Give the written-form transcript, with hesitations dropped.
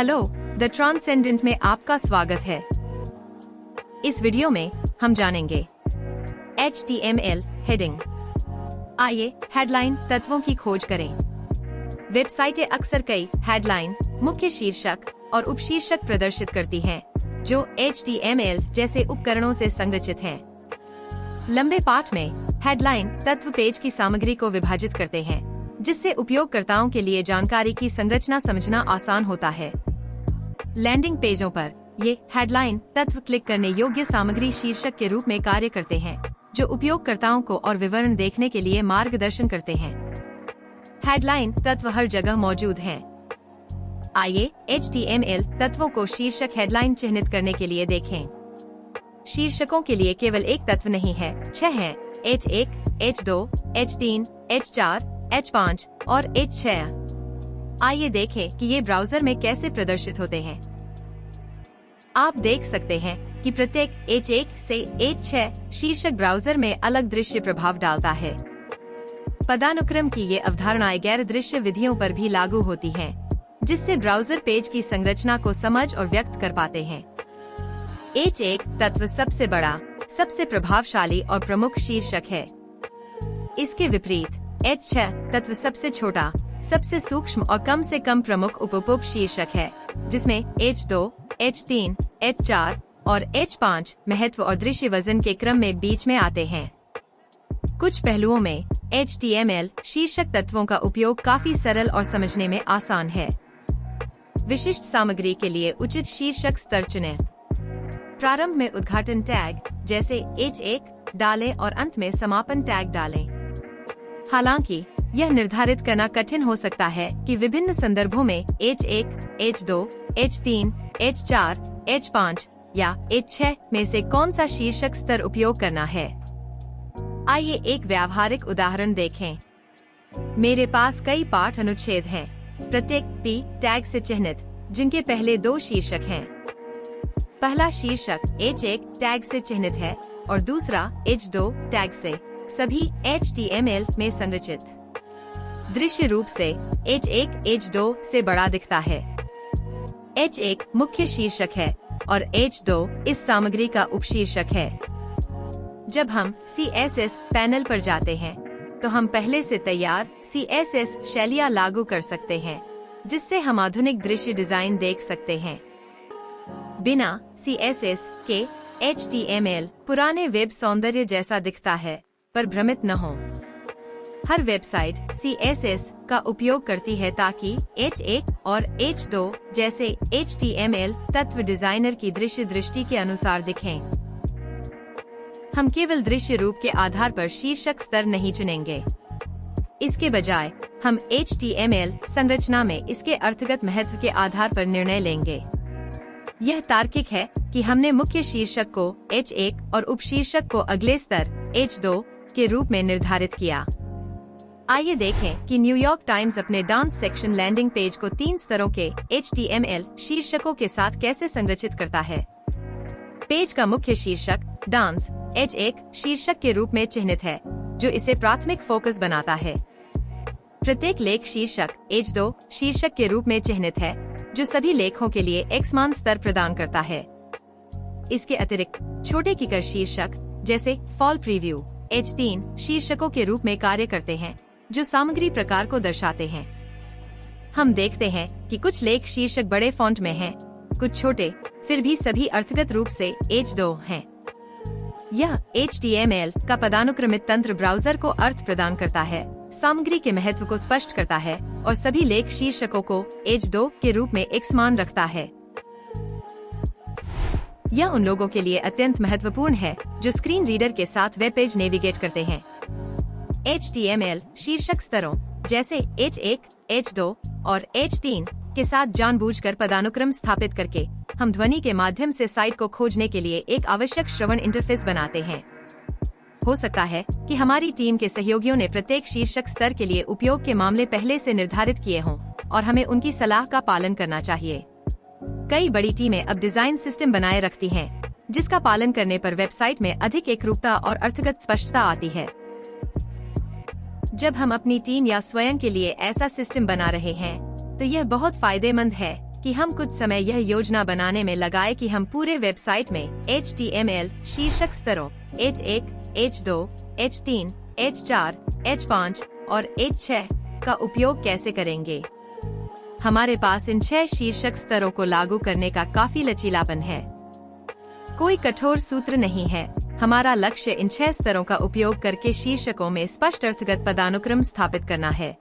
Hello, the transcendent में आपका स्वागत है। इस वीडियो में हम जानेंगे HTML हेडिंग। आइए हेडलाइन तत्वों की खोज करें। वेबसाइटें अक्सर कई हेडलाइन, मुख्य शीर्षक और उपशीर्षक प्रदर्शित करती हैं, जो HTML जैसे उपकरणों से संरचित हैं। लंबे पाठ में हेडलाइन तत्व पेज की सामग्री को विभाजित करते हैं, जिससे उपयोगकर्ताओं के लिए जानकारी की संरचना समझना आसान होता है। लैंडिंग पेजों पर ये हेडलाइन तत्व क्लिक करने योग्य सामग्री शीर्षक के रूप में कार्य करते हैं, जो उपयोगकर्ताओं को और विवरण देखने के लिए मार्गदर्शन करते हैं। हेडलाइन तत्व हर जगह मौजूद हैं। आइए HTML तत्वों को शीर्षक हेडलाइन चिह्नित करने के लिए देखें। शीर्षकों के लिए केवल एक तत्व नहीं है, 6 हैं: H1, H2, H3, H4, H5 और H6। आइए देखें कि ये ब्राउजर में कैसे प्रदर्शित होते हैं। आप देख सकते हैं कि प्रत्येक H1 से H6 शीर्षक ब्राउजर में अलग दृश्य प्रभाव डालता है। पदानुक्रम की ये अवधारणाएं गैर दृश्य विधियों पर भी लागू होती हैं, जिससे ब्राउजर पेज की संरचना को समझ और व्यक्त कर पाते हैं। H1 तत्व सबसे बड़ा, सबसे प्रभावशाली और प्रमुख शीर्षक है। इसके विपरीत H6 तत्व सबसे छोटा, सबसे सूक्ष्म और कम से कम प्रमुख उप शीर्षक है, जिसमें H2, H3, H4 और H5 महत्व और दृश्य वजन के क्रम में बीच में आते हैं। कुछ पहलुओं में HTML शीर्षक तत्वों का उपयोग काफी सरल और समझने में आसान है। विशिष्ट सामग्री के लिए उचित शीर्षक स्तर चुनें। प्रारंभ में उद्घाटन टैग जैसे H1 डालें और अंत में समापन टैग डालें। हालांकि यह निर्धारित करना कठिन हो सकता है कि विभिन्न संदर्भों में H1, H2, H3, H4, H5 या H6 में से कौन सा शीर्षक स्तर उपयोग करना है। आइए एक व्यावहारिक उदाहरण देखें। मेरे पास कई पाठ अनुच्छेद हैं, प्रत्येक P टैग से चिह्नित, जिनके पहले 2 शीर्षक हैं। पहला शीर्षक H1 टैग से चिह्नित है और दूसरा H2 टैग से, सभी HTML में संरचित। दृश्य रूप से H1 H2 से बड़ा दिखता है। H1 मुख्य शीर्षक है और H2 इस सामग्री का उपशीर्षक है। जब हम CSS पैनल पर जाते हैं, तो हम पहले से तैयार CSS शैलियाँ लागू कर सकते हैं, जिससे हम आधुनिक दृश्य डिजाइन देख सकते हैं। बिना CSS के HTML पुराने वेब सौंदर्य जैसा दिखता है, पर भ्रमित न हो। हर वेबसाइट CSS का उपयोग करती है ताकि H1 और H2 जैसे HTML तत्व डिजाइनर की दृश्य दृष्टि के अनुसार दिखें। हम केवल दृश्य रूप के आधार पर शीर्षक स्तर नहीं चुनेंगे। इसके बजाय हम HTML संरचना में इसके अर्थगत महत्व के आधार पर निर्णय लेंगे। यह तार्किक है कि हमने मुख्य शीर्षक को H1 और उपशीर्षक को अगले स्तर H2 के रूप में निर्धारित किया। आइए देखें कि न्यूयॉर्क टाइम्स अपने डांस सेक्शन लैंडिंग पेज को 3 स्तरों के HTML शीर्षकों के साथ कैसे संरचित करता है। पेज का मुख्य शीर्षक डांस H1 शीर्षक के रूप में चिह्नित है, जो इसे प्राथमिक फोकस बनाता है। प्रत्येक लेख शीर्षक H2 शीर्षक के रूप में चिह्नित है, जो सभी लेखों के लिए X मान स्तर प्रदान करता है। इसके अतिरिक्त छोटे कीकर शीर्षक जैसे फॉल प्रीव्यू H3 शीर्षकों के रूप में कार्य करते हैं, जो सामग्री प्रकार को दर्शाते हैं। हम देखते हैं कि कुछ लेख शीर्षक बड़े फॉन्ट में हैं, कुछ छोटे, फिर भी सभी अर्थगत रूप से H2 हैं। यह HTML का पदानुक्रमित तंत्र ब्राउजर को अर्थ प्रदान करता है, सामग्री के महत्व को स्पष्ट करता है और सभी लेख शीर्षकों को H2 के रूप में X मान रखता है। यह उन लोगों के लिए अत्यंत महत्वपूर्ण है जो स्क्रीन रीडर के साथ वेब पेज नेविगेट करते हैं। HTML शीर्षक स्तरों जैसे H1, H2 और H3 के साथ जानबूझकर पदानुक्रम स्थापित करके हम ध्वनि के माध्यम से साइट को खोजने के लिए एक आवश्यक श्रवण इंटरफेस बनाते हैं। हो सकता है कि हमारी टीम के सहयोगियों ने प्रत्येक शीर्षक स्तर के लिए उपयोग के मामले पहले से निर्धारित किए हों और हमें उनकी सलाह का पालन करना चाहिए। कई बड़ी टीमें अब डिजाइन सिस्टम बनाए रखती हैं, जिसका पालन करने पर वेबसाइट में अधिक एकरूपता और अर्थगत स्पष्टता आती है। जब हम अपनी टीम या स्वयं के लिए ऐसा सिस्टम बना रहे हैं, तो यह बहुत फायदेमंद है कि हम कुछ समय यह योजना बनाने में लगाए कि हम पूरे वेबसाइट में HTML शीर्षक स्तरों H1, H2, H3, H4, H5 और H6 का उपयोग कैसे करेंगे। हमारे पास इन 6 शीर्षक स्तरों को लागू करने का काफी लचीलापन है। कोई कठोर सूत्र नहीं है। हमारा लक्ष्य इन 6 स्तरों का उपयोग करके शीर्षकों में स्पष्ट अर्थगत पदानुक्रम स्थापित करना है।